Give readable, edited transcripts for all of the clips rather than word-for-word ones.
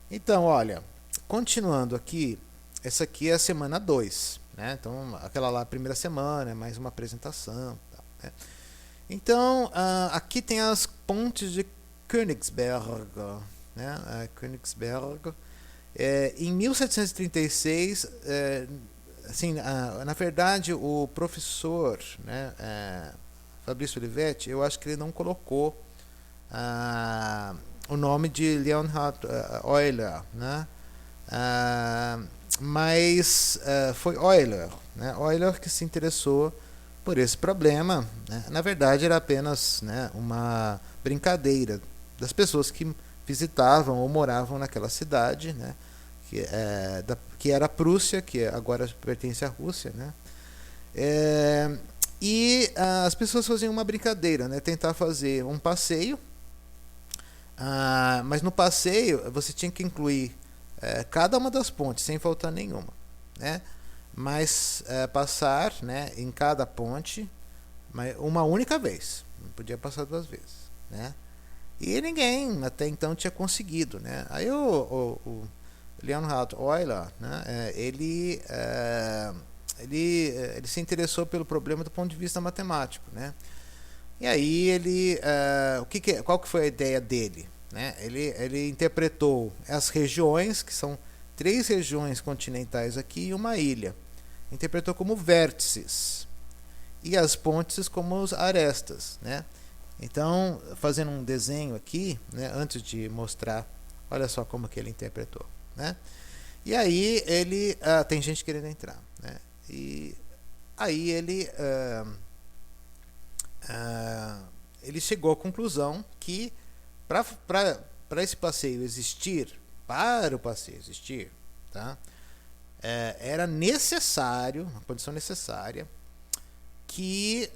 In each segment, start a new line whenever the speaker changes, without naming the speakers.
Então, olha, continuando aqui, essa aqui é a semana 2, né? Então, aquela lá, a primeira semana, é mais uma apresentação. Tal, né? Então, aqui tem as pontes de Königsberg, né? Königsberg. Em 1736, assim, na verdade, o professor, né, Fabrício Olivetti, eu acho que ele não colocou ah, o nome de Leonhard Euler, né? Ah, mas foi Euler, né? Euler que se interessou por esse problema. Né? Na verdade, era apenas, né, uma brincadeira das pessoas que visitavam ou moravam naquela cidade, né? Que era a Prússia, que agora pertence à Rússia, né? É, e as pessoas faziam uma brincadeira, né? Tentar fazer um passeio, mas no passeio você tinha que incluir cada uma das pontes, sem faltar nenhuma, né? Mas passar, né, em cada ponte uma única vez, não podia passar duas vezes, né? E ninguém até então tinha conseguido, né? Aí o Leonhard Euler, né, ele se interessou pelo problema do ponto de vista matemático, né? E aí qual que foi a ideia dele? Né? Ele interpretou as regiões, que são três regiões continentais aqui e uma ilha. Interpretou como vértices e as pontes como arestas, né? Então, fazendo um desenho aqui, né, antes de mostrar, olha só como que ele interpretou, né? E aí tem gente querendo entrar, né? E aí ele chegou à conclusão que para esse passeio existir, para o passeio existir, tá? Era necessário, uma condição necessária, que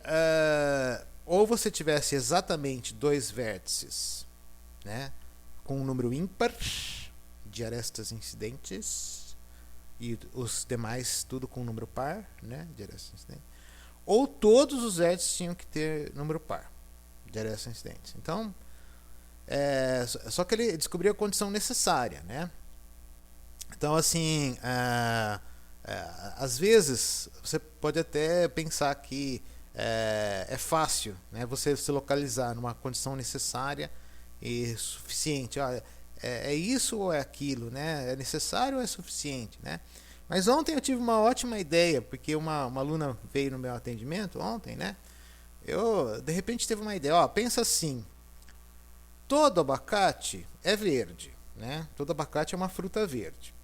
ou você tivesse exatamente dois vértices, né, com um número ímpar de arestas incidentes e os demais tudo com um número par, né, de arestas incidentes, ou todos os vértices tinham que ter número par de arestas incidentes. Então, só que ele descobriu a condição necessária, né? Então, assim, às vezes você pode até pensar que é fácil, né, você se localizar numa condição necessária e suficiente. É isso ou é aquilo, né? É necessário ou é suficiente, né? Mas ontem eu tive uma ótima ideia, porque uma aluna veio no meu atendimento ontem, né? Eu, de repente, teve uma ideia. Ó, pensa assim, todo abacate é verde, né? Todo abacate é uma fruta verde.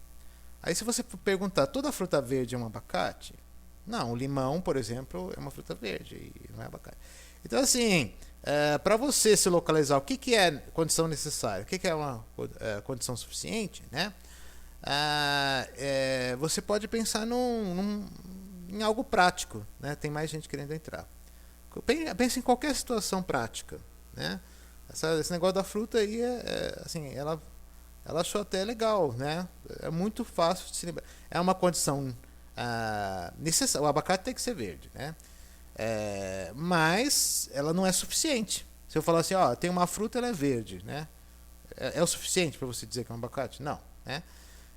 Aí se você perguntar, toda fruta verde é um abacate? Não, o limão, por exemplo, é uma fruta verde e não é abacate. Então, assim, para você se localizar, o que é condição necessária? O que é uma condição suficiente, né? Você pode pensar em algo prático, né? Tem mais gente querendo entrar. Pensa em qualquer situação prática, né? Esse negócio da fruta aí, assim, ela achou até legal, né? É muito fácil de se lembrar. É uma condição necessária. O abacate tem que ser verde, né? Mas ela não é suficiente. Se eu falar assim, ó, tem uma fruta, ela é verde, né? É o suficiente para você dizer que é um abacate? Não, né?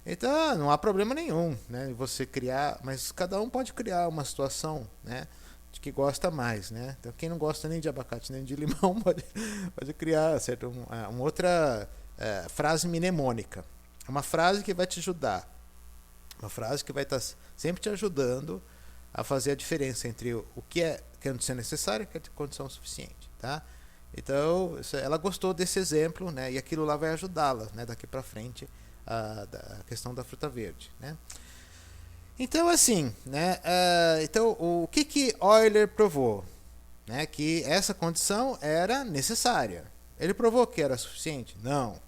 Então não há problema nenhum, né? Você criar, mas cada um pode criar uma situação, né, de que gosta mais, né? Então quem não gosta nem de abacate nem de limão pode criar, certo? Uma outra frase mnemônica, uma frase que vai te ajudar, uma frase que vai estar sempre te ajudando a fazer a diferença entre o que é condição necessária e o que é condição suficiente, tá? Então ela gostou desse exemplo, né? E aquilo lá vai ajudá-la, né, daqui para frente a questão da fruta verde, né? Então assim, né? Então o que Euler provou, né? Que essa condição era necessária. Ele provou que era suficiente? Não,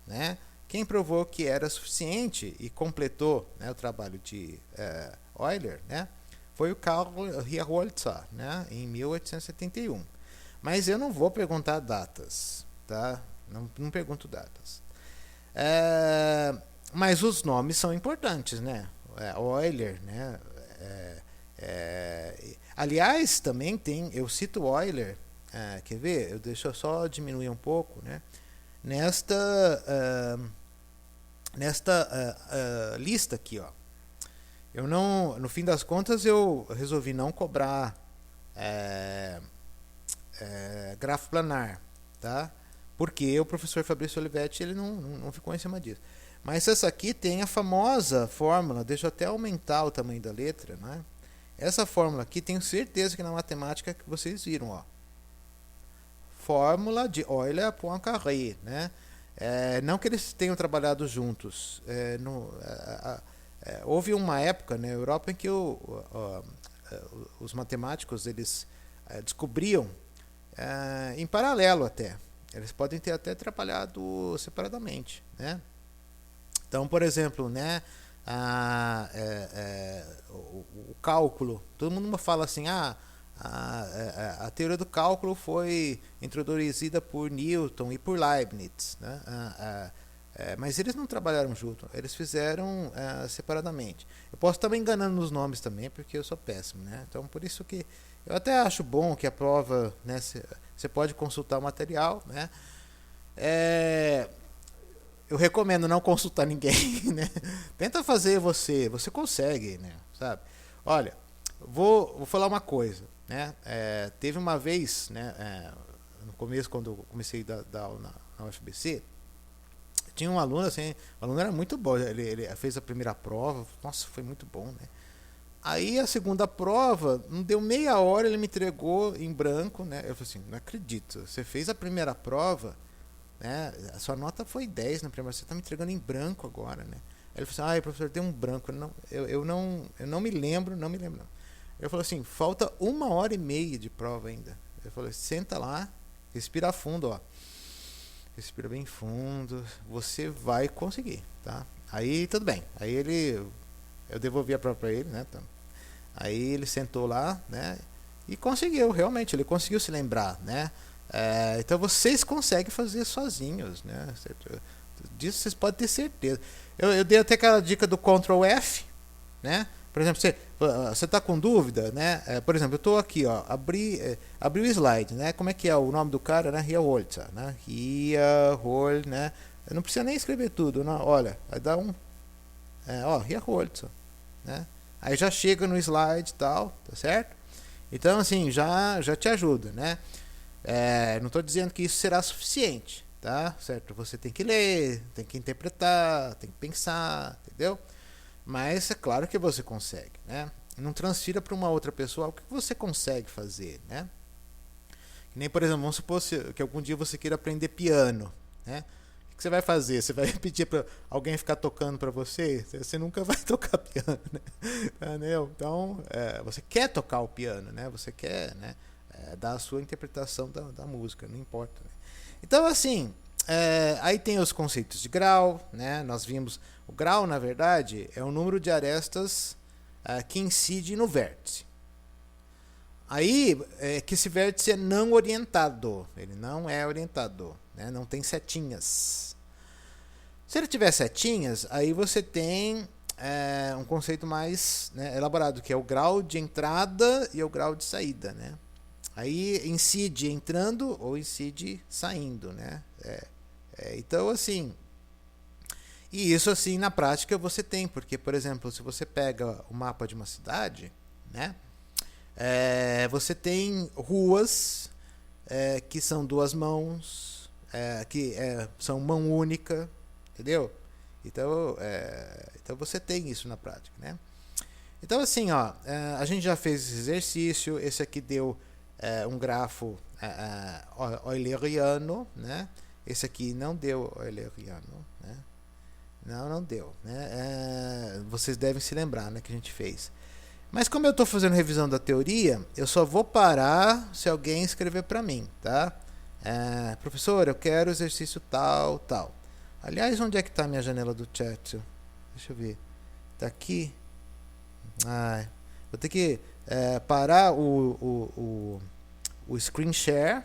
né? Quem provou que era suficiente e completou, né, o trabalho de Euler, né, foi o Karl Heerholzer, né, em 1871. Mas eu não vou perguntar datas, tá? Não pergunto datas. Mas os nomes são importantes, né? Euler, né? Aliás, também tem, eu cito Euler, quer ver? Deixa eu só diminuir um pouco, né? Nesta nesta lista aqui, ó. Eu não, no fim das contas, eu resolvi não cobrar grafo planar, tá? Porque o professor Fabrício Olivetti ele não ficou em cima disso. Mas essa aqui tem a famosa fórmula, deixa eu até aumentar o tamanho da letra, né? Essa fórmula aqui, tenho certeza que na matemática que vocês viram, ó. Fórmula de Euler-Poincaré, né? Não que eles tenham trabalhado juntos. Houve uma época na Europa em que os matemáticos eles descobriam em paralelo até. Eles podem ter até trabalhado separadamente, né? Então, por exemplo, né, o cálculo, todo mundo fala assim, a teoria do cálculo foi introduzida por Newton e por Leibniz, né? Mas eles não trabalharam junto, eles fizeram separadamente. Eu posso estar me enganando nos nomes também, porque eu sou péssimo, né? Então, por isso que eu até acho bom que a prova, né, você pode consultar o material, né? Eu recomendo não consultar ninguém, né? Tenta fazer você consegue, né? Sabe? Olha, vou falar uma coisa, né? Teve uma vez, né? No começo, quando eu comecei a dar aula na UFBC, tinha um aluno assim, o aluno era muito bom, ele fez a primeira prova, nossa, foi muito bom, né? Aí a segunda prova, não deu meia hora, ele me entregou em branco, né? Eu falei assim, não acredito, você fez a primeira prova, né? A sua nota foi 10 na primeira, você está me entregando em branco agora, né? Aí ele falou assim, professor, deu um branco, eu não me lembro, não. Ele falou assim, falta 1h30 de prova ainda. Ele falou, senta lá, respira fundo, ó. Respira bem fundo, você vai conseguir, tá? Aí tudo bem, aí eu devolvi a prova para ele, né? Aí ele sentou lá, né? E conseguiu, realmente, ele conseguiu se lembrar, né? Então vocês conseguem fazer sozinhos, né? Disso vocês podem ter certeza. Eu dei até aquela dica do Ctrl F, né? Por exemplo, você está com dúvida, né? Por exemplo, eu estou aqui, ó, abri o slide, né? Como é que é o nome do cara, né? Ria-Holzer, né? Ria-Holzer, né? Eu não precisa nem escrever tudo, não. Olha, vai dar Ria-Holzer, né? Aí já chega no slide e tal, tá certo? Então, assim, já te ajuda, né? Não estou dizendo que isso será suficiente, tá? Certo? Você tem que ler, tem que interpretar, tem que pensar, entendeu? Mas é claro que você consegue, né? Não transfira para uma outra pessoa o que você consegue fazer, né? Que nem, por exemplo, vamos supor que algum dia você queira aprender piano, né? O que você vai fazer? Você vai pedir para alguém ficar tocando para você? Você nunca vai tocar piano, né? Entendeu? Então, você quer tocar o piano, né? Você quer, né? Dar a sua interpretação da música, não importa, né? Então, assim, aí tem os conceitos de grau, né? Nós vimos o grau, na verdade, é o número de arestas que incide no vértice. Aí, que esse vértice é não orientado, ele não é orientado, né? Não tem setinhas. Se ele tiver setinhas, aí você tem um conceito mais, né, elaborado, que é o grau de entrada e o grau de saída, né? Aí incide entrando ou incide saindo, né? Então, assim, e isso, assim, na prática você tem, porque, por exemplo, se você pega o mapa de uma cidade, né? Você tem ruas que são duas mãos, que são mão única, entendeu? Então você tem isso na prática, né? Então, assim, ó, a gente já fez esse exercício, esse aqui deu um grafo euleriano, né? Esse aqui não deu euleriano, né? Não deu, né? Vocês devem se lembrar, né, que a gente fez. Mas como eu estou fazendo revisão da teoria, eu só vou parar se alguém escrever para mim, tá? Professor, eu quero exercício tal. Aliás, onde é que está a minha janela do chat? Deixa eu ver. Tá aqui? Vou ter que parar o screen share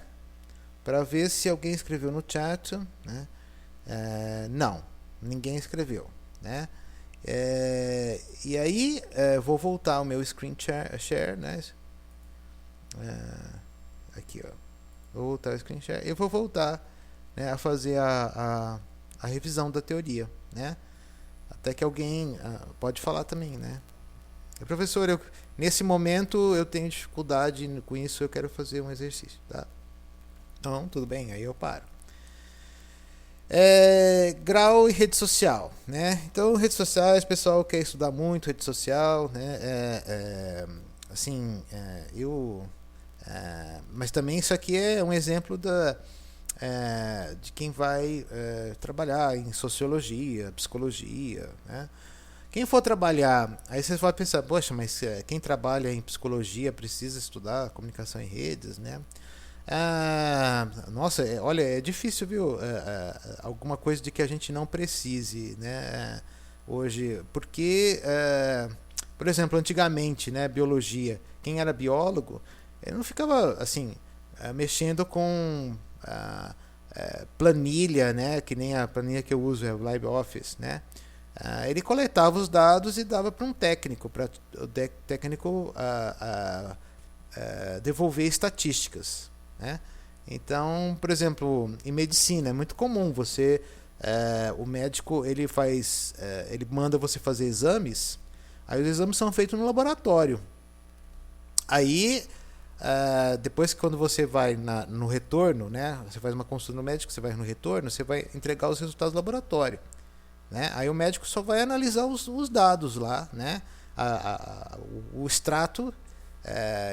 para ver se alguém escreveu no chat, né? Não, ninguém escreveu, né? E aí vou voltar ao meu screen share, né? Aqui, ó. Vou voltar ao screen share. Eu vou voltar, né, a fazer a revisão da teoria, né? Até que alguém pode falar também, né? Professor, nesse momento eu tenho dificuldade com isso, eu quero fazer um exercício, tá? Então, tudo bem, aí eu paro. Grau e rede social, né? Então, redes sociais, o pessoal quer estudar muito rede social, né? Assim, mas também isso aqui é um exemplo de quem vai trabalhar em sociologia, psicologia, né? Quem for trabalhar, aí você vai pensar, poxa, mas quem trabalha em psicologia precisa estudar comunicação em redes, né? Nossa, olha, é difícil, viu? Alguma coisa de que a gente não precise, né? Hoje, porque, por exemplo, antigamente, né, biologia, quem era biólogo, ele não ficava assim mexendo com planilha, né? Que nem a planilha que eu uso é o LibreOffice, né? Ele coletava os dados e dava para um técnico, para o técnico devolver estatísticas, né? Então, por exemplo, em medicina é muito comum o médico ele manda você fazer exames, aí os exames são feitos no laboratório. Aí depois que quando você vai no retorno, né? Você faz uma consulta no médico, você vai no retorno, você vai entregar os resultados do laboratório. Né? Aí o médico só vai analisar os dados lá, né? O extrato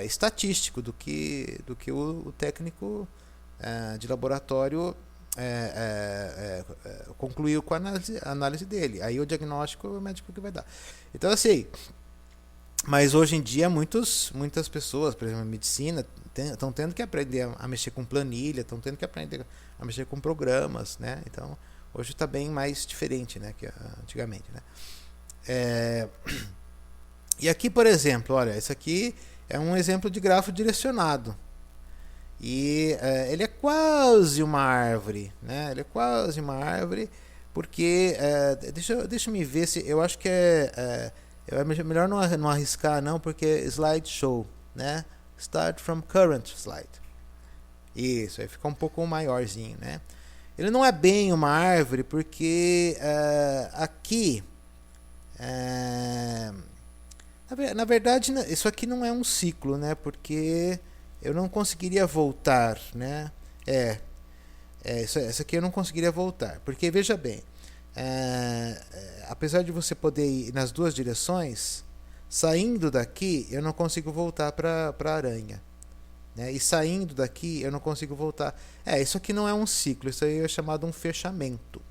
estatístico do que o técnico de laboratório concluiu com a análise dele. Aí o diagnóstico é o médico que vai dar. Então, assim, mas hoje em dia muitas pessoas, por exemplo, a medicina, estão tendo que aprender a mexer com planilha, estão tendo que aprender a mexer com programas, né? Então, hoje está bem mais diferente, né, que antigamente, né? E aqui, por exemplo, olha, esse aqui é um exemplo de grafo direcionado. E ele é quase uma árvore, né? Ele é quase uma árvore, porque deixa eu me ver se eu acho que é melhor não arriscar não, porque slideshow, né? Start from current slide. Isso, aí fica um pouco maiorzinho, né? Ele não é bem uma árvore porque aqui na verdade isso aqui não é um ciclo, né? Porque eu não conseguiria voltar, né? Isso aqui eu não conseguiria voltar, porque veja bem, apesar de você poder ir nas duas direções, saindo daqui eu não consigo voltar para a aranha. Né? E saindo daqui eu não consigo voltar. Isso aqui não é um ciclo, isso aí é chamado um fechamento,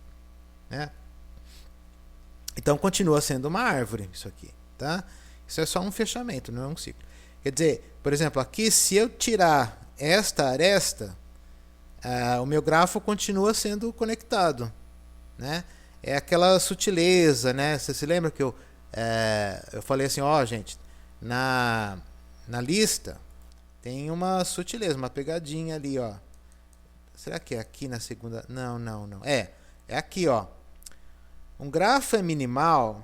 né? Então continua sendo uma árvore isso aqui, tá? Isso é só um fechamento, não é um ciclo. Quer dizer, por exemplo, aqui se eu tirar esta aresta, o meu grafo continua sendo conectado, né? É aquela sutileza, né? Você se lembra que eu falei assim, gente, na lista tem uma sutileza, uma pegadinha ali, ó. Será que é aqui na segunda? Não. É aqui, ó. Um grafo é minimal,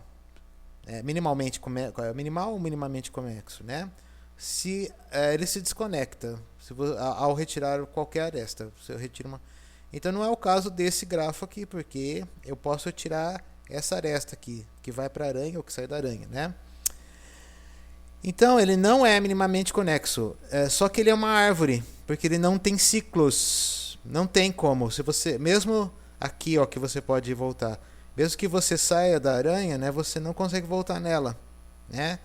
minimal ou minimamente conexo, né? Se ele se desconecta ao retirar qualquer aresta. Se eu retiro uma... Então não é o caso desse grafo aqui, porque eu posso tirar essa aresta aqui, que vai para a aranha ou que sai da aranha, né? Então ele não é minimamente conexo, só que ele é uma árvore, porque ele não tem ciclos, não tem como. Se você, mesmo aqui, ó, que você pode voltar, mesmo que você saia da aranha, né, você não consegue voltar nela, né?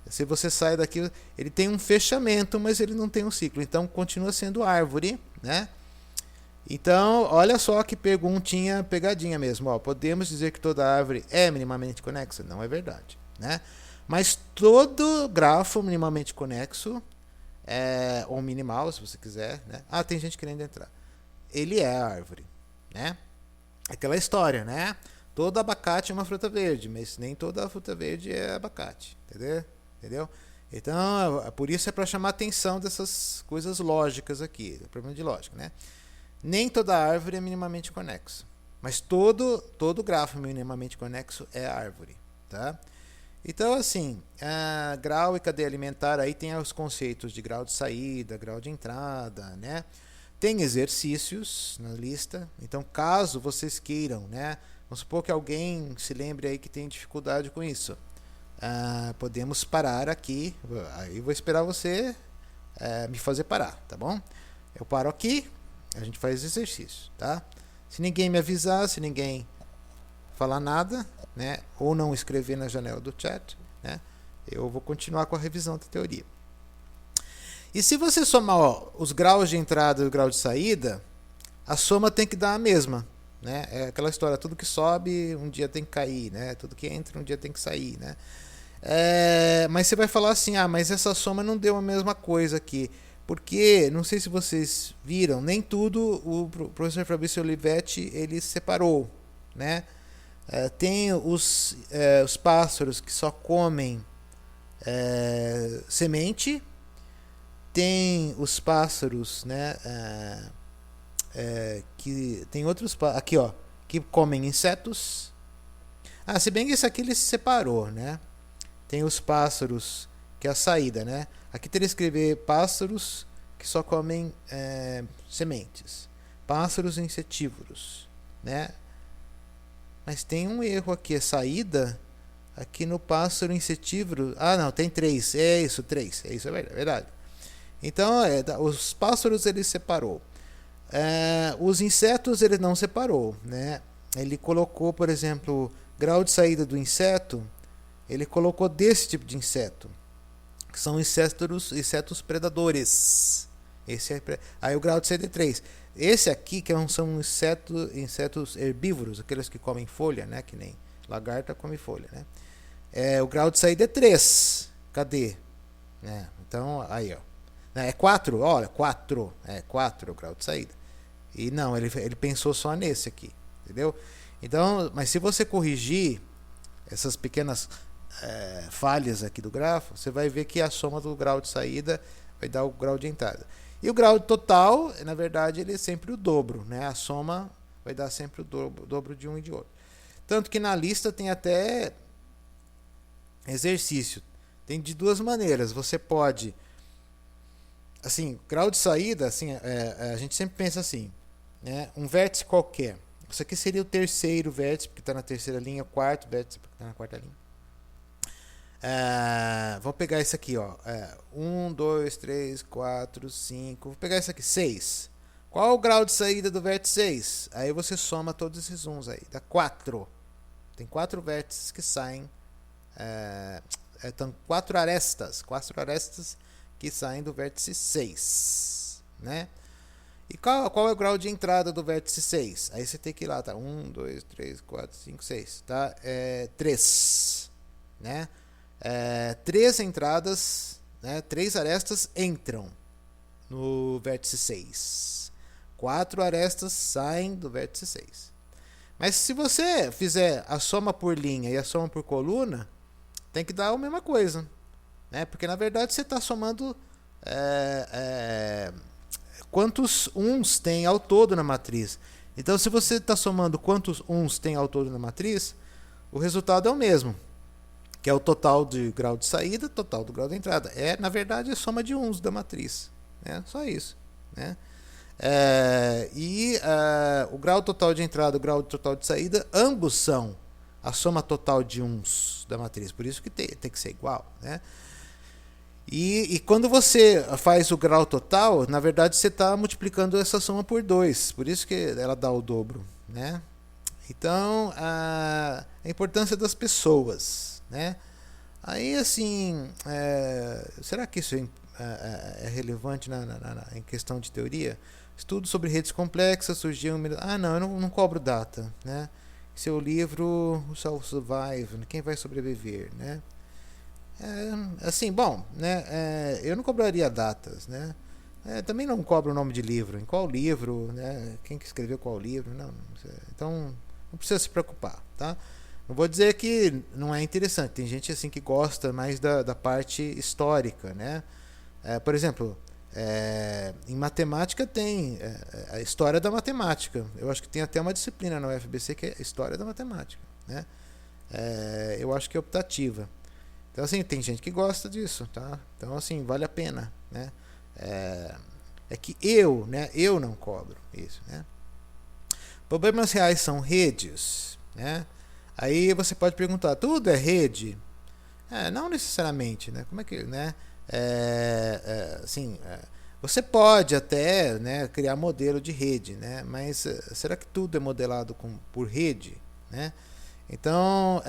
Se você sai daqui, ele tem um fechamento, mas ele não tem um ciclo, então continua sendo árvore, né? Então, olha só que perguntinha pegadinha mesmo, ó. Podemos dizer que toda árvore é minimamente conexa? Não é verdade, né? Mas todo grafo minimamente conexo, ou minimal, se você quiser, né? Tem gente querendo entrar. Ele é árvore, né? Aquela história, né? Todo abacate é uma fruta verde, mas nem toda fruta verde é abacate, entendeu? Então, por isso é para chamar a atenção dessas coisas lógicas aqui, o problema de lógica, né? Nem toda árvore é minimamente conexo, mas todo grafo minimamente conexo é árvore, tá? Então, assim, grau e cadeia alimentar, aí tem os conceitos de grau de saída, grau de entrada, né? Tem exercícios na lista, então caso vocês queiram, né, Vamos supor que alguém se lembre aí que tem dificuldade com isso. Podemos parar aqui. Aí vou esperar você me fazer parar, tá bom? Eu paro aqui, a gente faz exercício, tá? Se ninguém me avisar, se ninguém falar nada, né, ou não escrever na janela do chat, né, eu vou continuar com a revisão da teoria. E se você somar os graus de entrada e o grau de saída, a soma tem que dar a mesma, né? É aquela história, tudo que sobe um dia tem que cair, né? Tudo que entra um dia tem que sair, né? Mas você vai falar assim, mas essa soma não deu a mesma coisa aqui. Porque, não sei se vocês viram, nem tudo o professor Fabrício Olivetti ele separou, né? Tem os pássaros que só comem semente, tem os pássaros, né? Que tem outros aqui, ó, que comem insetos. Se bem que esse aqui ele se separou, né? Tem os pássaros que é a saída, né? Aqui teria que escrever pássaros que só comem sementes, pássaros insetívoros, né? Mas tem um erro aqui, a saída aqui no pássaro insetívoro. Não, tem 3. É isso, 3. É isso, é verdade. Então, os pássaros ele separou. Os insetos ele não separou, né? Ele colocou, por exemplo, grau de saída do inseto. Ele colocou desse tipo de inseto, que são insetos predadores. Aí o grau de saída é 3. Esse aqui que são insetos herbívoros, aqueles que comem folha, né? Que nem lagarta come folha, né? O grau de saída é 3. Cadê? Então, aí, ó. É 4, olha, 4. 4 o grau de saída. E não, ele pensou só nesse aqui, entendeu? Então, mas se você corrigir essas pequenas falhas aqui do grafo, você vai ver que a soma do grau de saída vai dar o grau de entrada. E o grau total, na verdade, ele é sempre o dobro, né? A soma vai dar sempre o dobro de um e de outro. Tanto que na lista tem até exercício. Tem de duas maneiras. Você pode, assim, grau de saída, assim, a gente sempre pensa assim, né? Um vértice qualquer. Isso aqui seria o terceiro vértice, porque está na terceira linha, o quarto vértice, porque está na quarta linha. Vou pegar esse aqui, ó. 1, 2, 3, 4, 5. Vou pegar esse aqui, 6. Qual o grau de saída do vértice 6? Aí você soma todos esses uns aí. Dá 4. Tem 4 vértices que saem. Então, 4 arestas. 4 arestas que saem do vértice 6. Né? E qual é o grau de entrada do vértice 6? Aí você tem que ir lá, tá? 1, 2, 3, 4, 5, 6. Tá? 3. Né? 3 entradas, né? 3 arestas entram no vértice 6. 4 arestas saem do vértice 6. Mas se você fizer a soma por linha e a soma por coluna, tem que dar a mesma coisa, né? Porque na verdade você está somando quantos uns tem ao todo na matriz. Então, se você está somando quantos uns tem ao todo na matriz, o resultado é o mesmo, que é o total de grau de saída, total do grau de entrada. Na verdade, é a soma de uns da matriz. Só isso. Né? O grau total de entrada e o grau total de saída, ambos são a soma total de uns da matriz. Por isso que tem que ser igual. Né? E quando você faz o grau total, na verdade você está multiplicando essa soma por 2. Por isso que ela dá o dobro. Né? Então, a importância das pessoas. Né? Aí, assim, será que isso é relevante em questão de teoria? Estudo sobre redes complexas surgiu... não, eu não cobro data. Né? Seu livro, o Shall Survive, quem vai sobreviver? Né? Assim, bom, né? Eu não cobraria datas, né? Também não cobro o nome de livro. Em qual livro, né? Quem que escreveu qual livro? Não, então, não precisa se preocupar, tá? Não vou dizer que não é interessante. Tem gente assim que gosta mais da parte histórica, né? Por exemplo, em matemática tem a história da matemática. Eu acho que tem até uma disciplina na UFBC que é história da matemática, né? Eu acho que é optativa. Então, assim, tem gente que gosta disso, tá? Então, assim, vale a pena, né? Que eu não cobro isso, né? Problemas reais são redes. né? Aí você pode perguntar, tudo é rede? Não necessariamente, né? Como é que, né? Assim, você pode até, né, criar modelo de rede, né? Mas será que tudo é modelado por rede, né? Então,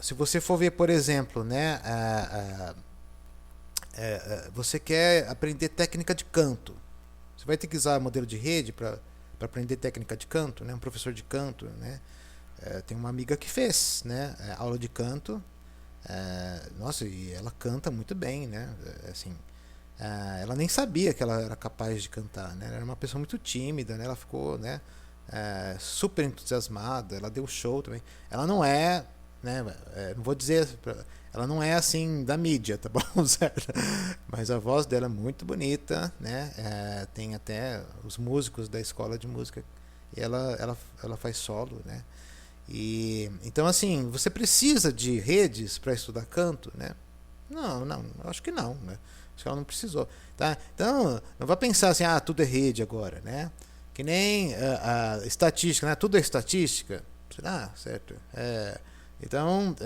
se você for ver, por exemplo, né, você quer aprender técnica de canto, você vai ter que usar modelo de rede para aprender técnica de canto, né? Um professor de canto, né? Tem uma amiga que fez, né, aula de canto. Nossa, e ela canta muito bem, né? Assim, ela nem sabia que ela era capaz de cantar, né? Ela era uma pessoa muito tímida, né? Ela ficou, né, super entusiasmada. Ela deu show também. Ela não é, né? Não vou dizer, ela não é assim da mídia, tá bom? Certo? Mas a voz dela é muito bonita, né? Tem até os músicos da escola de música e ela faz solo, né? E então, assim, você precisa de redes para estudar canto, né? Não, acho que não, né? Acho que ela não precisou, tá? Então, não vai pensar assim, tudo é rede agora, né? Que nem a estatística, né? Tudo é estatística. Certo. Então,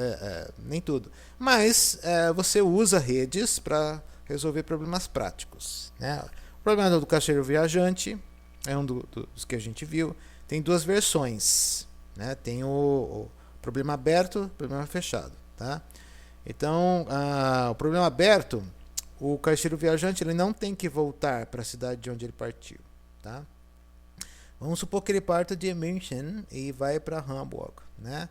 nem tudo. Mas você usa redes para resolver problemas práticos, né? O problema do caixeiro viajante é um dos que a gente viu. Tem duas versões, né? Tem o problema aberto e o problema fechado, tá? Então, o problema aberto, o caixeiro viajante ele não tem que voltar para a cidade de onde ele partiu, tá? Vamos supor que ele parta de München e vai para Hamburg, né?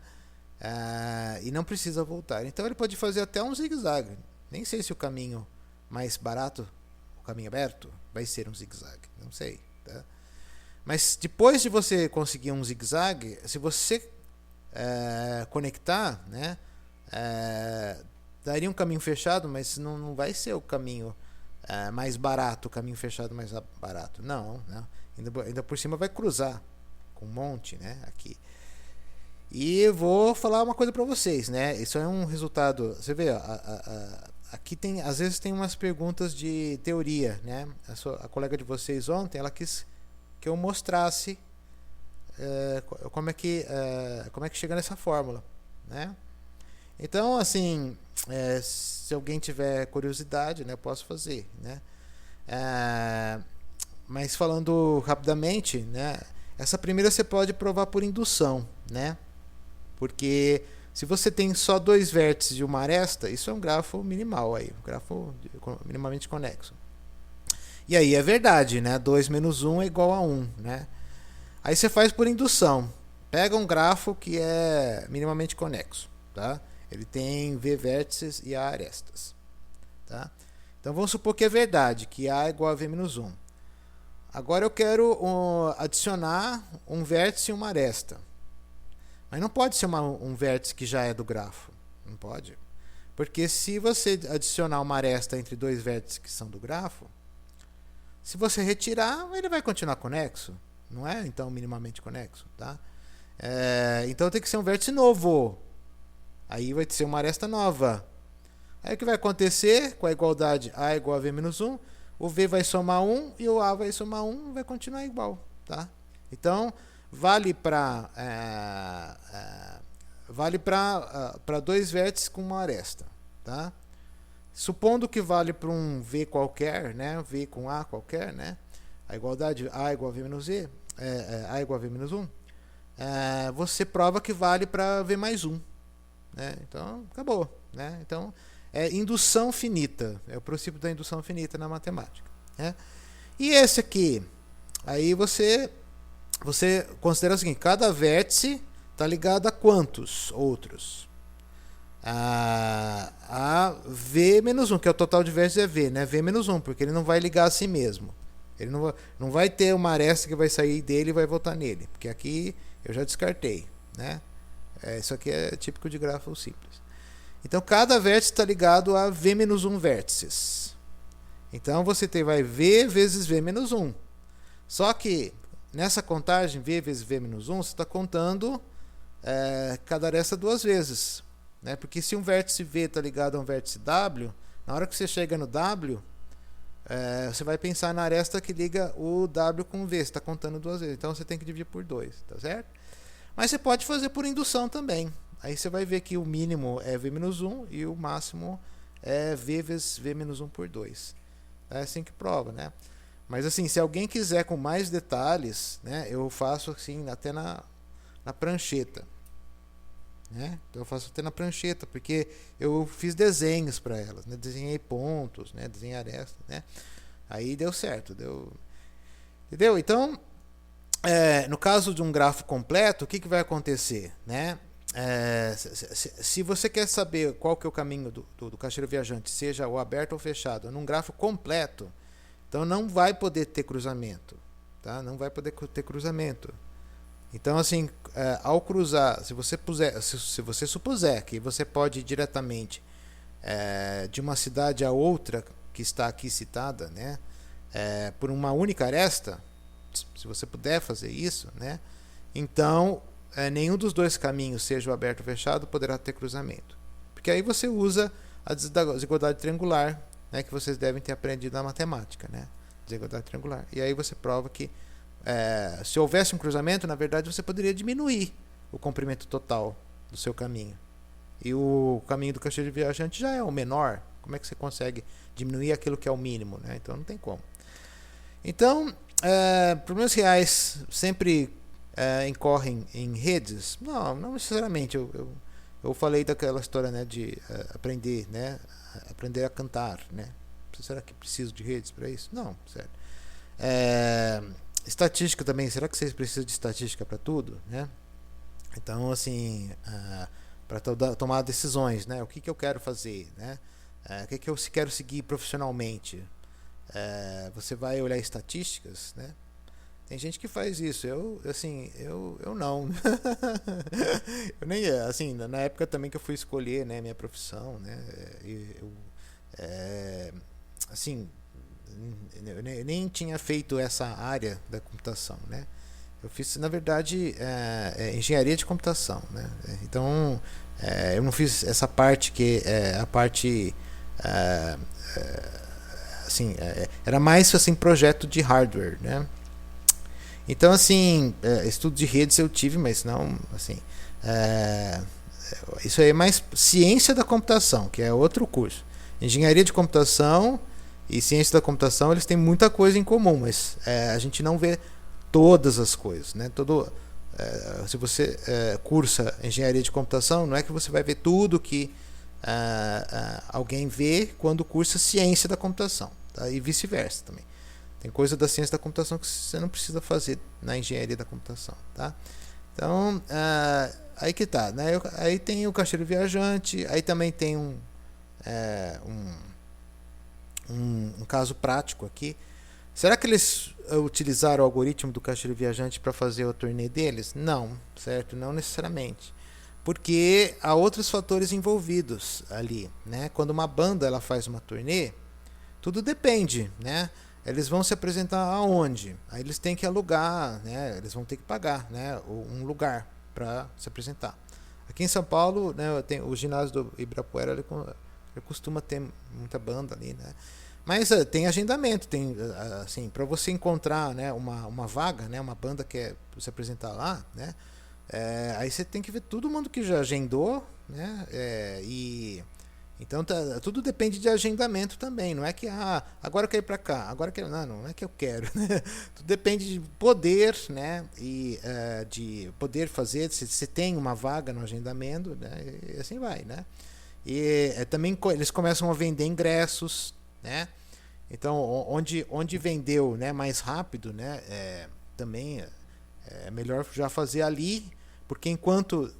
E não precisa voltar. Então ele pode fazer até um zigue-zague. Nem sei se o caminho mais barato, o caminho aberto, vai ser um zigue-zague. Não sei, tá? Mas depois de você conseguir um zigue-zague, se você conectar, né, daria um caminho fechado, mas não vai ser o caminho mais barato, o caminho fechado mais barato. Não. Ainda por cima vai cruzar com um monte, né, aqui. E eu vou falar uma coisa para vocês, né? Isso é um resultado. Você vê, aqui tem, às vezes tem umas perguntas de teoria, né? A colega de vocês ontem, ela quis que eu mostrasse como é que chega nessa fórmula, né? Então, assim, se alguém tiver curiosidade, né, eu posso fazer, né? Mas falando rapidamente, né? Essa primeira você pode provar por indução, né? Porque se você tem só dois vértices e uma aresta, isso é um grafo minimal aí, um grafo minimamente conexo. E aí é verdade, né? 2 menos 1 é igual a 1, né? Aí você faz por indução. Pega um grafo que é minimamente conexo, tá? Ele tem V vértices e A arestas, tá? Então vamos supor que é verdade, que A é igual a V menos 1. Agora eu quero adicionar um vértice e uma aresta. Mas não pode ser um vértice que já é do grafo. Não pode. Porque se você adicionar uma aresta entre dois vértices que são do grafo, se você retirar, ele vai continuar conexo. Não é, então, minimamente conexo, tá? Então tem que ser um vértice novo. Aí vai ser uma aresta nova. Aí o que vai acontecer com a igualdade A igual a V menos 1? O V vai somar 1 e o A vai somar 1 e vai continuar igual, tá? Então, vale para dois vértices com uma aresta, tá? Supondo que vale para um V qualquer, né? V com A qualquer, né? A igualdade A igual a V menos E, A igual a V menos 1, você prova que vale para V mais 1, né? Então, acabou, né? Então, é indução finita, é o princípio da indução finita na matemática, né? E esse aqui, aí você considera o seguinte: cada vértice está ligado a quantos outros? A V menos 1, que é o total de vértices é V, né? V menos 1, porque ele não vai ligar a si mesmo. Ele não vai ter uma aresta que vai sair dele e vai voltar nele, porque aqui eu já descartei, né? Isso aqui é típico de grafo simples. Então cada vértice está ligado a V menos 1 vértices. Então você vai V vezes V menos 1. Só que nessa contagem V vezes V menos 1, você está contando cada aresta duas vezes, né? Porque se um vértice V está ligado a um vértice W, na hora que você chega no W, você vai pensar na aresta que liga o W com o V. Você está contando duas vezes. Então você tem que dividir por 2, tá certo? Mas você pode fazer por indução também. Aí você vai ver que o mínimo é V-1 e o máximo é V vezes V-1 por 2. É assim que prova, né? Mas assim, se alguém quiser com mais detalhes, né, eu faço assim até na prancheta. Né? Então eu faço até na prancheta, porque eu fiz desenhos para elas, né? Desenhei pontos, né? Desenhei arestas, né? Aí deu certo, entendeu? Então, no caso de um grafo completo, o que vai acontecer, né? Se você quer saber qual que é o caminho do caixeiro viajante, seja o aberto ou fechado, num grafo completo, então não vai poder ter cruzamento, tá? Não vai poder ter cruzamento. Então, assim, ao cruzar, se você supuser que você pode ir diretamente de uma cidade a outra que está aqui citada, né, por uma única aresta, se você puder fazer isso, né, então nenhum dos dois caminhos, seja o aberto ou fechado, poderá ter cruzamento. Porque aí você usa a desigualdade triangular, né, que vocês devem ter aprendido na matemática, né, desigualdade triangular. E aí você prova que se houvesse um cruzamento, na verdade você poderia diminuir o comprimento total do seu caminho. E o caminho do caixeiro viajante já é o menor. Como é que você consegue diminuir aquilo que é o mínimo, né? Então não tem como. Então, problemas reais sempre incorrem em redes? Não necessariamente. Eu falei daquela história, né, de aprender, né, aprender a cantar, né? Será que preciso de redes para isso? Não, certo. Estatística também, será que vocês precisam de estatística para tudo, né? Então, assim, para tomar decisões, né? O que eu quero fazer, né? O que eu quero seguir profissionalmente? Você vai olhar estatísticas, né? Tem gente que faz isso. Eu não. Eu nem, assim, na época também que eu fui escolher, né, minha profissão, né? Assim, eu nem tinha feito essa área da computação, né? Eu fiz, na verdade, engenharia de computação, né? Então, eu não fiz essa parte que é a parte, assim, era mais assim projeto de hardware, né? Então, assim, estudo de redes eu tive, mas não, assim, isso aí é mais ciência da computação, que é outro curso. Engenharia de computação e ciência da computação, eles têm muita coisa em comum, mas a gente não vê todas as coisas, né? Se você cursa engenharia de computação, não é que você vai ver tudo que alguém vê quando cursa ciência da computação, tá? E vice-versa também. Tem coisa da ciência da computação que você não precisa fazer na engenharia da computação, tá? Então, aí que tá, né? Aí tem o caixeiro viajante, aí também tem um caso prático aqui. Será que eles utilizaram o algoritmo do caixeiro viajante para fazer o turnê deles? Não, certo? Não necessariamente. Porque há outros fatores envolvidos ali, né? Quando uma banda ela faz uma turnê, tudo depende, né? Eles vão se apresentar aonde? Aí eles têm que alugar, né? Eles vão ter que pagar, né, um lugar para se apresentar. Aqui em São Paulo, né, o ginásio do Ibirapuera ele costuma ter muita banda ali, né? Mas tem agendamento, tem assim, para você encontrar, né, uma vaga, né, uma banda que quer se apresentar lá, né? Aí você tem que ver todo mundo que já agendou, né? Então tudo depende de agendamento também. Não é que agora eu quero ir para cá, agora eu quero, não é que eu quero. Né? Tudo depende de poder, né? E de poder fazer. Se tem uma vaga no agendamento, né? E assim vai, né? E também eles começam a vender ingressos, né? Então onde vendeu, né, mais rápido, né? Também é melhor já fazer ali, porque enquanto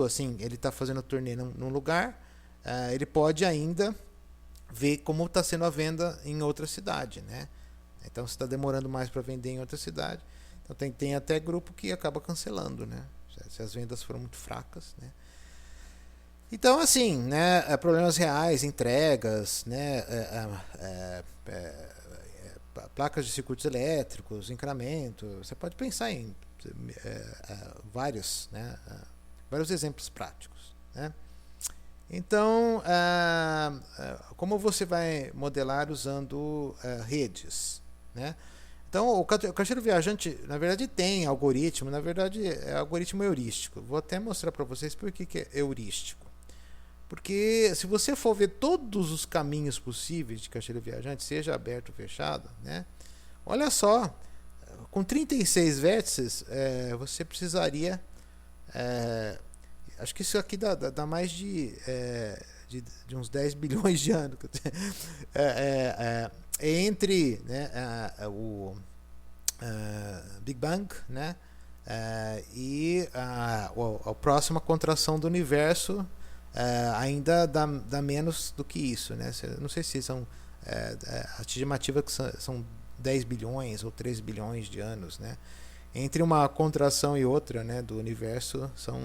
assim ele está fazendo a turnê num lugar, ele pode ainda ver como está sendo a venda em outra cidade, né? Então se está demorando mais para vender em outra cidade, então tem até grupo que acaba cancelando, né? Se as vendas foram muito fracas, né? Então assim, né? Problemas reais, entregas, né? Placas de circuitos elétricos, encramento. Você pode pensar em vários, né? Vários exemplos práticos, né? Então, como você vai modelar usando redes, né? Então, o caixeiro viajante, na verdade, tem algoritmo, na verdade, é algoritmo heurístico. Vou até mostrar para vocês por que é heurístico. Porque se você for ver todos os caminhos possíveis de caixeiro viajante, seja aberto ou fechado, né? Olha só, com 36 vértices, você precisaria... acho que isso aqui dá mais de uns 10 bilhões de anos. Entre, né, o Big Bang, né, e a próxima contração do universo, ainda dá menos do que isso, né? Não sei se são a estimativa que são 10 bilhões ou 13 bilhões de anos, né? Entre uma contração e outra, né, do universo são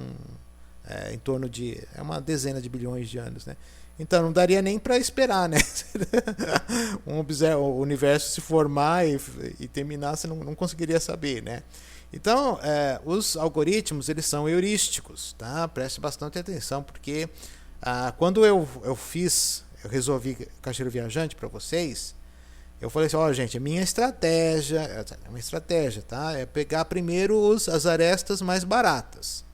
em torno de uma 10 de bilhões de anos, né? Então não daria nem para esperar, né? O universo se formar e terminar, você não conseguiria saber, né? Então, os algoritmos, eles são heurísticos, tá? Preste bastante atenção, porque quando eu resolvi caixeiro viajante para vocês, eu falei assim, gente, a minha estratégia, é uma estratégia, tá? É pegar primeiro as arestas mais baratas.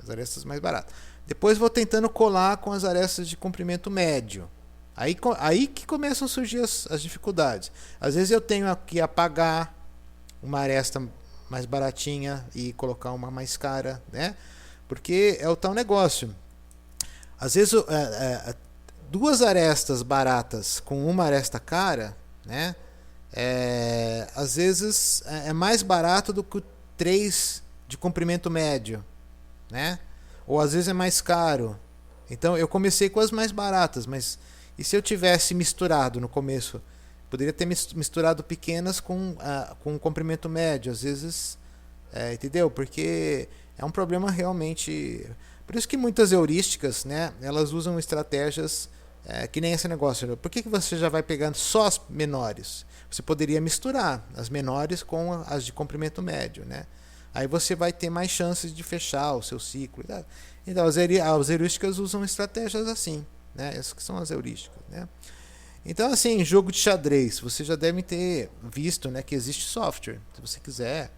As arestas mais baratas. Depois vou tentando colar com as arestas de comprimento médio. Aí que começam a surgir as dificuldades. Às vezes eu tenho que apagar uma aresta mais baratinha e colocar uma mais cara, né? Porque é o tal negócio. Às vezes duas arestas baratas com uma aresta cara, né? Às vezes é mais barato do que 3 de comprimento médio, né? Ou às vezes é mais caro. Então eu comecei com as mais baratas, mas e se eu tivesse misturado no começo? Poderia ter misturado pequenas com comprimento médio, às vezes, entendeu? Porque é um problema realmente... Por isso que muitas heurísticas, né, elas usam estratégias que nem esse negócio. Por que você já vai pegando só as menores? Você poderia misturar as menores com as de comprimento médio, né? Aí você vai ter mais chances de fechar o seu ciclo. Então, as heurísticas usam estratégias assim, né? Essas que são as heurísticas, né? Então, assim, jogo de xadrez, você já deve ter visto, né, que existe software, se você quiser,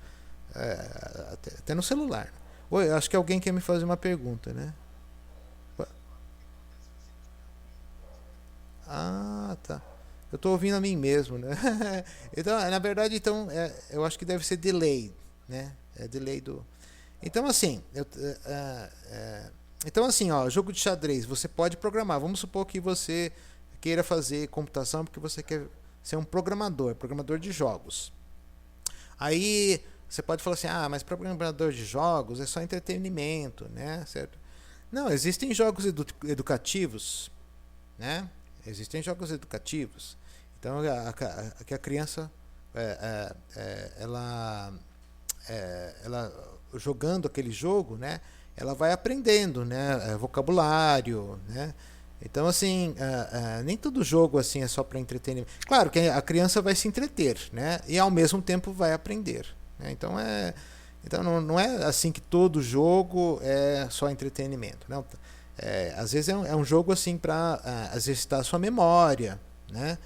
até no celular. Oi, acho que alguém quer me fazer uma pergunta, né? Ah, tá. Eu estou ouvindo a mim mesmo, né? Então, na verdade, então, eu acho que deve ser delay, né? É delay do... Então, assim, jogo de xadrez, você pode programar. Vamos supor que você queira fazer computação porque você quer ser um programador de jogos. Aí você pode falar assim, mas programador de jogos é só entretenimento, né? Certo? Não, existem jogos educativos, né? Existem jogos educativos. Então a criança ela jogando aquele jogo, né? Ela vai aprendendo, né? Vocabulário, né? Então, assim, nem todo jogo assim é só para entretenimento. Claro que a criança vai se entreter, né? E ao mesmo tempo vai aprender, né? Então não é assim que todo jogo é só entretenimento, não. Às vezes é um jogo assim para exercitar a sua memória, né?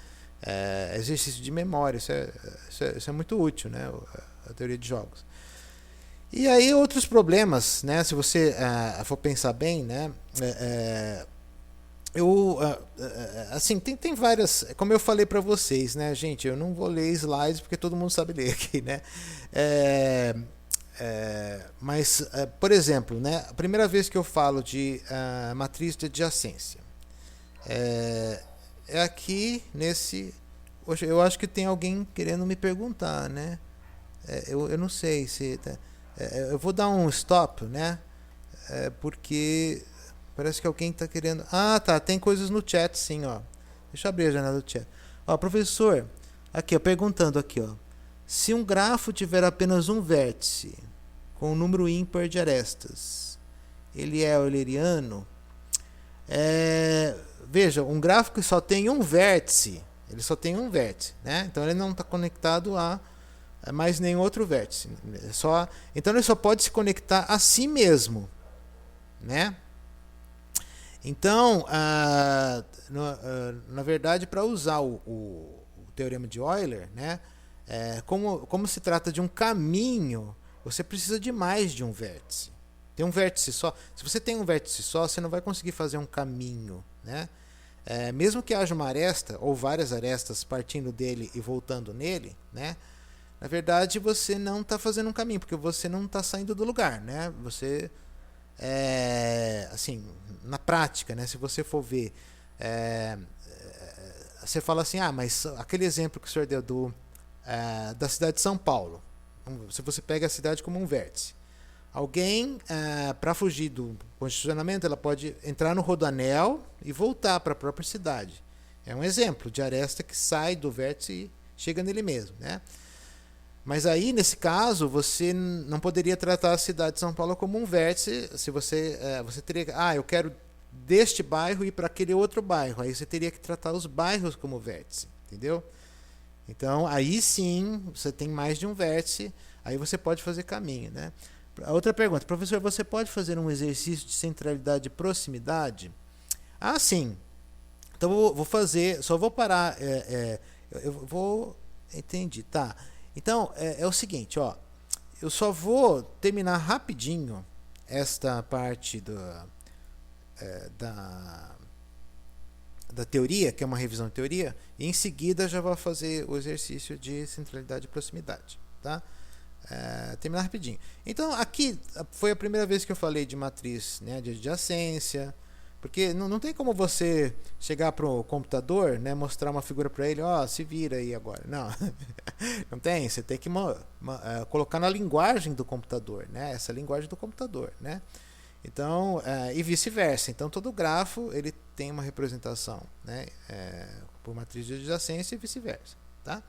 Exercício de memória, isso é muito útil, né? A teoria de jogos. E aí outros problemas, né? Se você for pensar bem, né? Assim, tem várias, como eu falei para vocês, né, gente, eu não vou ler slides porque todo mundo sabe ler aqui, né? Mas, por exemplo, né, a primeira vez que eu falo de matriz de adjacência é aqui nesse. Eu acho que tem alguém querendo me perguntar, né? Eu não sei se eu vou dar um stop, né? Porque parece que alguém está querendo... tá, tem coisas no chat sim, ó. Deixa eu abrir a janela do chat. Ó, professor, aqui, ó, perguntando aqui, ó. Se um grafo tiver apenas um vértice, com um número ímpar de arestas, ele é euleriano? Veja, um gráfico que só tem um vértice, ele só tem um vértice, né? Então ele não está conectado a mais nenhum outro vértice. Então ele só pode se conectar a si mesmo, né? Então, na verdade, para usar o teorema de Euler, né, Como se trata de um caminho, você precisa de mais de um vértice. Tem um vértice só. Se você tem um vértice só, você não vai conseguir fazer um caminho, né? Mesmo que haja uma aresta ou várias arestas partindo dele e voltando nele, né? Na verdade, você não está fazendo um caminho, porque você não está saindo do lugar, né? Você, assim, na prática, né? Se você for ver, você fala assim, mas aquele exemplo que o senhor deu da cidade de São Paulo, se você pega a cidade como um vértice, alguém, para fugir do congestionamento, ela pode entrar no rodoanel e voltar para a própria cidade. É um exemplo de aresta que sai do vértice e chega nele mesmo, né? Mas aí, nesse caso, você não poderia tratar a cidade de São Paulo como um vértice. Se você teria, eu quero deste bairro ir para aquele outro bairro. Aí você teria que tratar os bairros como vértice, entendeu? Então, aí sim, você tem mais de um vértice, aí você pode fazer caminho, né? A outra pergunta, professor, você pode fazer um exercício de centralidade e proximidade? Sim. Então, vou fazer, só vou parar, eu vou... Entendi, tá. Então, é o seguinte, eu só vou terminar rapidinho esta parte da teoria, que é uma revisão de teoria, e em seguida já vou fazer o exercício de centralidade e proximidade, tá? Terminar rapidinho. Então, aqui foi a primeira vez que eu falei de matriz, né, de adjacência, porque não tem como você chegar para o computador, né, mostrar uma figura para ele, se vira aí agora. Não, não tem. Você tem que colocar na linguagem do computador, né, essa linguagem do computador, né. Então, e vice-versa. Então, todo grafo ele tem uma representação, né, por matriz de adjacência e vice-versa, tá?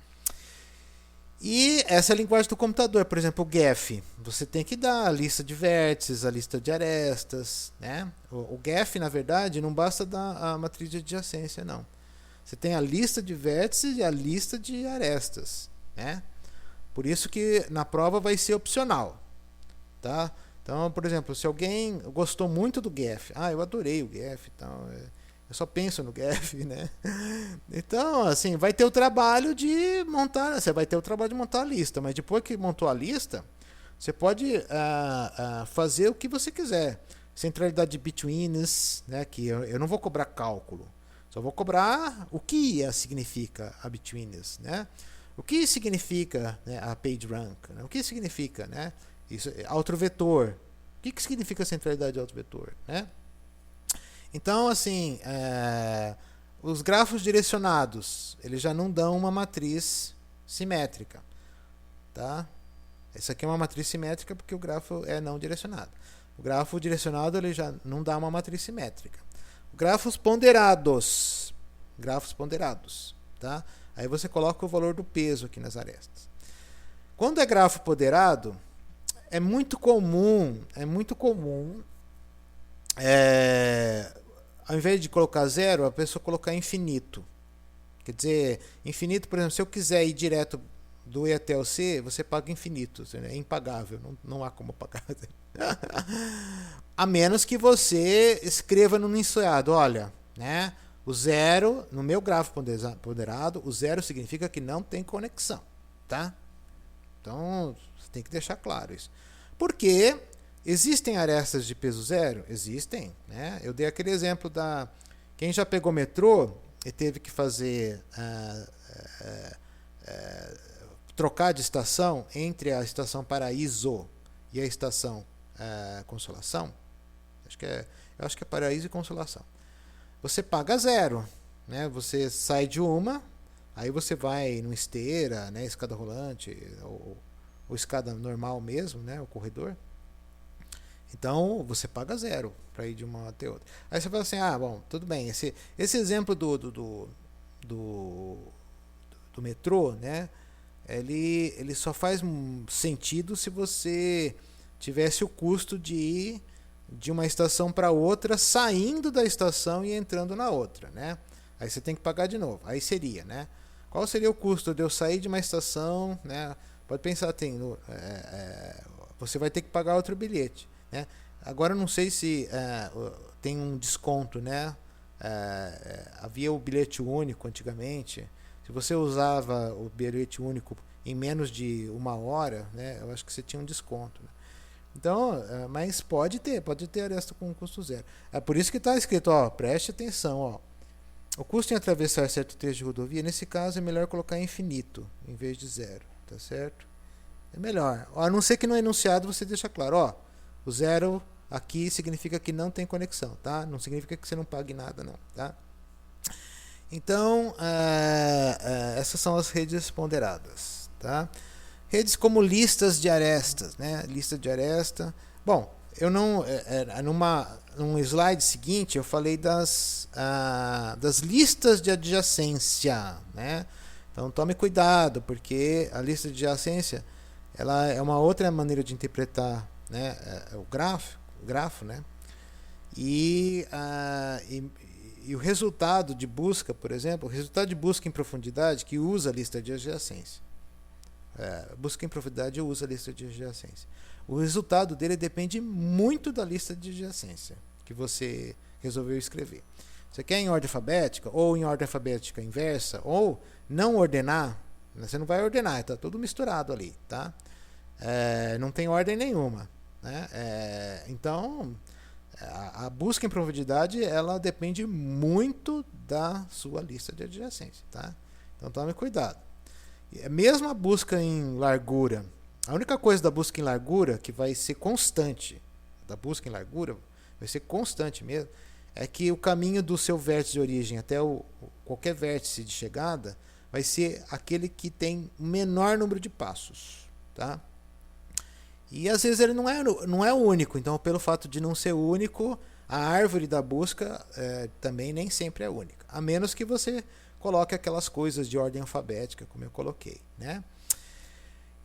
E essa é a linguagem do computador, por exemplo, o GEF. Você tem que dar a lista de vértices, a lista de arestas, né? O GEF, na verdade, não basta dar a matriz de adjacência, não. Você tem a lista de vértices e a lista de arestas, né? Por isso que na prova vai ser opcional, tá? Então, por exemplo, se alguém gostou muito do GEF, eu adorei o GEF, então eu só penso no GEF, né? Então, assim, vai ter o trabalho de montar, você vai ter o trabalho de montar a lista, mas depois que montou a lista, você pode fazer o que você quiser. Centralidade de betweenness, né, que eu não vou cobrar cálculo, só vou cobrar o que significa a betweenness, né? O que significa, né, a PageRank, né? O que significa, né, isso, autovetor. O que significa centralidade de autovetor, né? Então, assim, os grafos direcionados, eles já não dão uma matriz simétrica, tá? Essa aqui é uma matriz simétrica porque o grafo é não direcionado. O grafo direcionado ele já não dá uma matriz simétrica. Grafos ponderados, tá? Aí você coloca o valor do peso aqui nas arestas. Quando é grafo ponderado, é muito comum, ao invés de colocar zero, a pessoa colocar infinito. Quer dizer, infinito, por exemplo, se eu quiser ir direto do E até o C, você paga infinito. É impagável, não há como pagar. A menos que você escreva no enunciado, olha, né? O zero, no meu grafo ponderado, o zero significa que não tem conexão, tá? Então, você tem que deixar claro isso. Porque existem arestas de peso zero? Existem, né? Eu dei aquele exemplo da... Quem já pegou metrô e teve que fazer... trocar de estação entre a estação Paraíso e a estação Consolação. Eu acho que é Paraíso e Consolação. Você paga zero, né? Você sai de uma, aí você vai numa esteira, né? Escada rolante ou escada normal mesmo, né? O corredor. Então você paga zero para ir de uma até outra. Aí você fala assim, bom, tudo bem. Esse exemplo do metrô, né? Ele só faz sentido se você tivesse o custo de ir de uma estação para outra, saindo da estação e entrando na outra, né? Aí você tem que pagar de novo. Aí seria, né? Qual seria o custo de eu sair de uma estação, né? Pode pensar, você vai ter que pagar outro bilhete, né? Agora eu não sei se tem um desconto, né? Havia o bilhete único antigamente. Se você usava o bilhete único em menos de 1 hora, né, eu acho que você tinha um desconto. Né? Então, mas pode ter aresta com custo zero. É por isso que está escrito, ó, preste atenção, ó. O custo em atravessar certo trecho de rodovia, nesse caso é melhor colocar infinito em vez de zero, tá certo? É melhor. A não ser que no enunciado você deixa claro, ó, o zero aqui significa que não tem conexão, tá? Não significa que você não pague nada, não, tá? Então, essas são as redes ponderadas, tá? Redes como listas de arestas, né? Lista de aresta. Bom, eu não, num slide seguinte eu falei das listas de adjacência, né? Então tome cuidado, porque a lista de adjacência ela é uma outra maneira de interpretar, né, o grafo, né? E o resultado de busca, por exemplo, o resultado de busca em profundidade que usa a lista de adjacência. Busca em profundidade usa a lista de adjacência. O resultado dele depende muito da lista de adjacência que você resolveu escrever. Você quer em ordem alfabética, ou em ordem alfabética inversa, ou não ordenar, você não vai ordenar, está tudo misturado ali, tá? Não tem ordem nenhuma, né? Então, a busca em profundidade ela depende muito da sua lista de adjacência, tá? Então tome cuidado. Mesmo a busca em largura, a única coisa da busca em largura que vai ser constante, da busca em largura, vai ser constante mesmo, é que o caminho do seu vértice de origem até qualquer vértice de chegada vai ser aquele que tem o menor número de passos, tá? E às vezes ele não é o único, então pelo fato de não ser o único, a árvore da busca também nem sempre é única, a menos que você coloque aquelas coisas de ordem alfabética, como eu coloquei, né?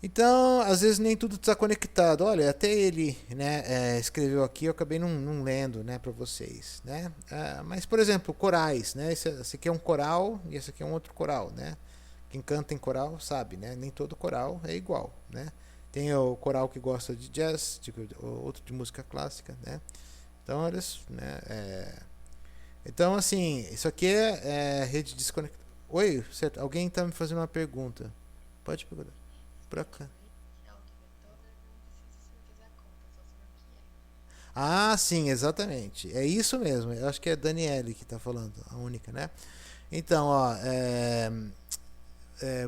Então, às vezes nem tudo está conectado. Olha, até ele, né, escreveu aqui, eu acabei não lendo, né, para vocês, né? Mas, por exemplo, corais, né? Esse aqui é um coral e esse aqui é um outro coral, né? Quem canta em coral sabe, né? Nem todo coral é igual, né? Tem o coral que gosta de jazz, outro de música clássica, né? Então, eles, né? Então, assim, isso aqui é rede desconectada. Oi, certo? Alguém está me fazendo uma pergunta. Pode perguntar. Pra cá. Ah, sim, exatamente. É isso mesmo. Eu acho que é a Daniele que está falando, a única, né? Então, ó,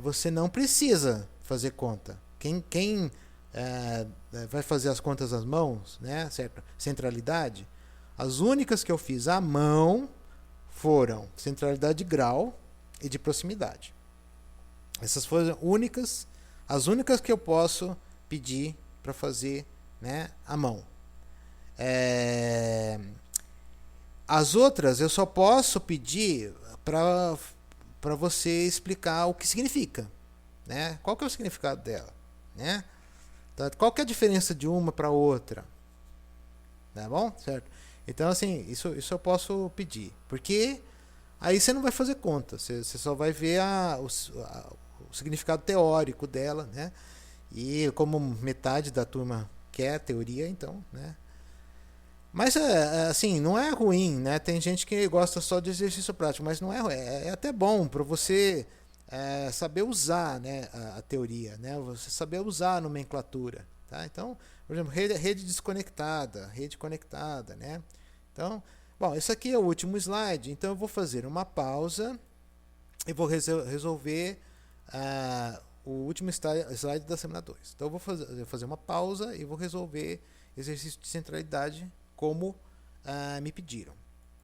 você não precisa fazer conta. Quem vai fazer as contas às mãos, né? Certo? Centralidade. As únicas que eu fiz à mão foram centralidade de grau e de proximidade. Essas foram as únicas que eu posso pedir para fazer, né, à mão. As outras eu só posso pedir para você explicar o que significa, né? Qual que é o significado dela, né? Qual que é a diferença de uma para outra, tá bom? Certo? Então, assim, isso eu posso pedir, porque aí você não vai fazer conta, você só vai ver o significado teórico dela, né? E como metade da turma quer teoria, então, né? Mas, assim, não é ruim, né? Tem gente que gosta só de exercício prático, mas não é até bom para você saber usar, né, a teoria, né? Você saber usar a nomenclatura, tá? Então, por exemplo, rede desconectada, rede conectada, né? Então, bom, esse aqui é o último slide, então eu vou fazer uma pausa e vou resolver o último slide da semana 2. Então eu vou fazer uma pausa e vou resolver exercício de centralidade como me pediram.